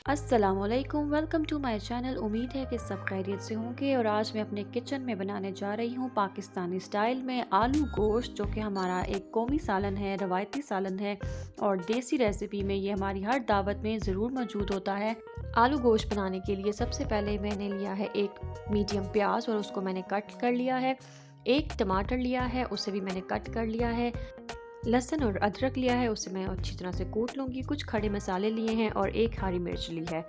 अस्सलाम वालेकुम, welcome to my channel. उम्मीद है कि सब खैरियत से होंगे। और आज मैं अपने किचन में बनाने जा रही हूँ पाकिस्तानी स्टाइल में आलू गोश्त, जो कि हमारा एक कौमी सालन है, रवायती सालन है और देसी रेसिपी में ये हमारी हर दावत में ज़रूर मौजूद होता है। आलू गोश्त बनाने के लिए सबसे पहले मैंने लिया है एक मीडियम प्याज और उसको मैंने कट कर लिया है। एक टमाटर लिया है, उसे भी मैंने कट कर लिया है। लहसुन और अदरक लिया है, उसे मैं अच्छी तरह से कूट लूँगी। कुछ खड़े मसाले लिए हैं और एक हरी मिर्च ली है।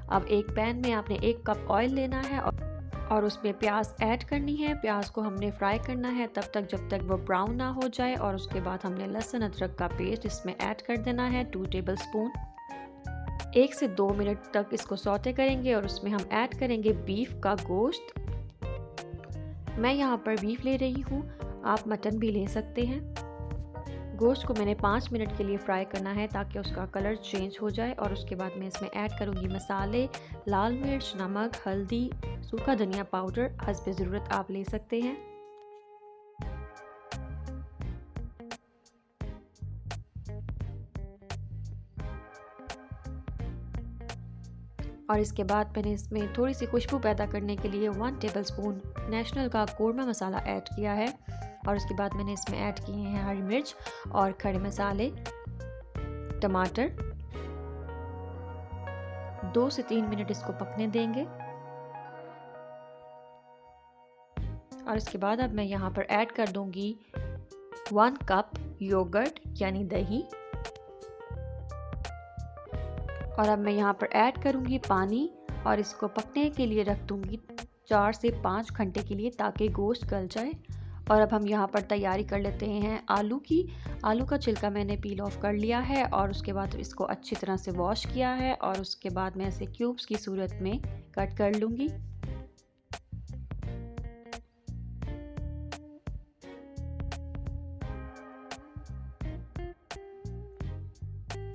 अब एक पैन में आपने 1 कप ऑयल लेना है और उसमें प्याज ऐड करनी है। प्याज को हमने फ्राई करना है तब तक जब तक वो ब्राउन ना हो जाए। और उसके बाद हमने लहसुन अदरक का पेस्ट इसमें ऐड कर देना है 2 टेबल स्पून। 1 से 2 मिनट तक इसको सौते करेंगे और उसमें हम ऐड करेंगे बीफ का गोश्त। मैं यहाँ पर बीफ ले रही हूँ, आप मटन भी ले सकते हैं। गोश्त को मैंने 5 मिनट के लिए फ्राई करना है ताकि उसका कलर चेंज हो जाए। और उसके बाद मैं इसमें ऐड करूँगी मसाले, लाल मिर्च, नमक, हल्दी, सूखा धनिया पाउडर, हस्ब ज़रूरत आप ले सकते हैं। और इसके बाद मैंने इसमें थोड़ी सी खुशबू पैदा करने के लिए 1 टेबल स्पून नेशनल का कोरमा मसाला ऐड किया है। और उसके बाद मैंने इसमें ऐड किए हैं हरी मिर्च और खड़े मसाले, टमाटर। 2 से 3 मिनट इसको पकने देंगे। और इसके बाद अब मैं यहाँ पर ऐड कर दूंगी 1 कप योगर्ट यानी दही। और अब मैं यहाँ पर ऐड करूँगी पानी और इसको पकने के लिए रख दूँगी 4 से 5 घंटे के लिए ताकि गोश्त गल जाए। और अब हम यहाँ पर तैयारी कर लेते हैं आलू की। आलू का छिलका मैंने पील ऑफ कर लिया है और उसके बाद इसको अच्छी तरह से वॉश किया है। और उसके बाद मैं इसे क्यूब्स की सूरत में कट कर लूँगी।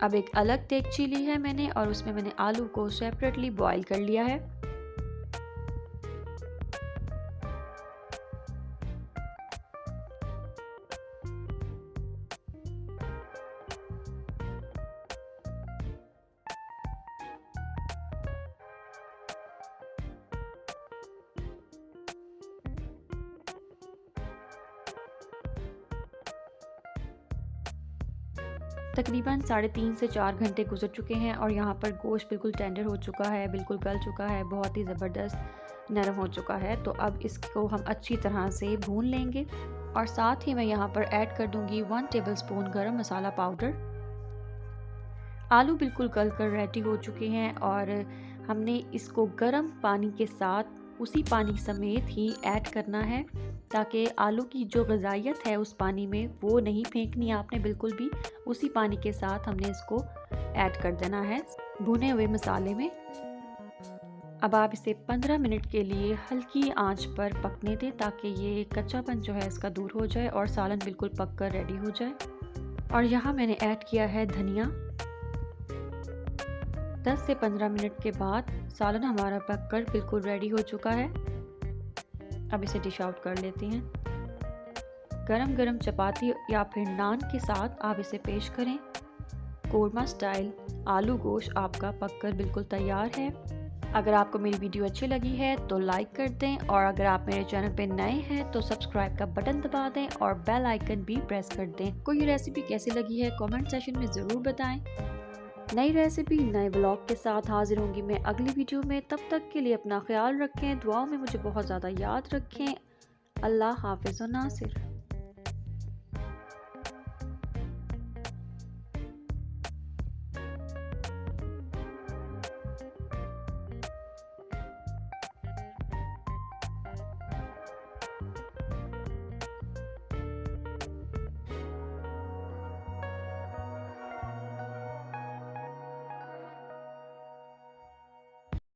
अब एक अलग देगची ली है मैंने और उसमें मैंने आलू को सेपरेटली बॉईल कर लिया है। तकरीबन 3.5 से 4 घंटे गुजर चुके हैं और यहाँ पर गोश्त बिल्कुल टेंडर हो चुका है, बिल्कुल गल चुका है, बहुत ही ज़बरदस्त नरम हो चुका है। तो अब इसको हम अच्छी तरह से भून लेंगे। और साथ ही मैं यहाँ पर ऐड कर दूँगी 1 टेबल स्पून गरम मसाला पाउडर। आलू बिल्कुल गल कर रेडी हो चुके हैं और हमने इसको गर्म पानी के साथ उसी पानी समेत ही ऐड करना है ताकि आलू की जो ग़िज़ाइयत है उस पानी में वो नहीं फेंकनी आपने बिल्कुल भी। उसी पानी के साथ हमने इसको ऐड कर देना है भुने हुए मसाले में। अब आप इसे 15 मिनट के लिए हल्की आंच पर पकने दें ताकि ये कच्चापन जो है इसका दूर हो जाए और सालन बिल्कुल पक कर रेडी हो जाए। और यहाँ मैंने ऐड किया है धनिया। 10 से 15 मिनट के बाद सालन हमारा पककर बिल्कुल रेडी हो चुका है। अब इसे डिश आउट कर लेते हैं। गरम गरम चपाती या फिर नान के साथ आप इसे पेश करें। कोरमा स्टाइल आलू गोश्त आपका पककर बिल्कुल तैयार है। अगर आपको मेरी वीडियो अच्छी लगी है तो लाइक कर दें और अगर आप मेरे चैनल पे नए हैं तो सब्सक्राइब का बटन दबा दें और बेल आइकन भी प्रेस कर दें। कोई रेसिपी कैसी लगी है कमेंट सेक्शन में ज़रूर बताएं। नई रेसिपी नए ब्लॉग के साथ हाजिर होंगी मैं अगली वीडियो में। तब तक के लिए अपना ख्याल रखें, दुआओं में मुझे बहुत ज़्यादा याद रखें। अल्लाह हाफिज़ व नासिर।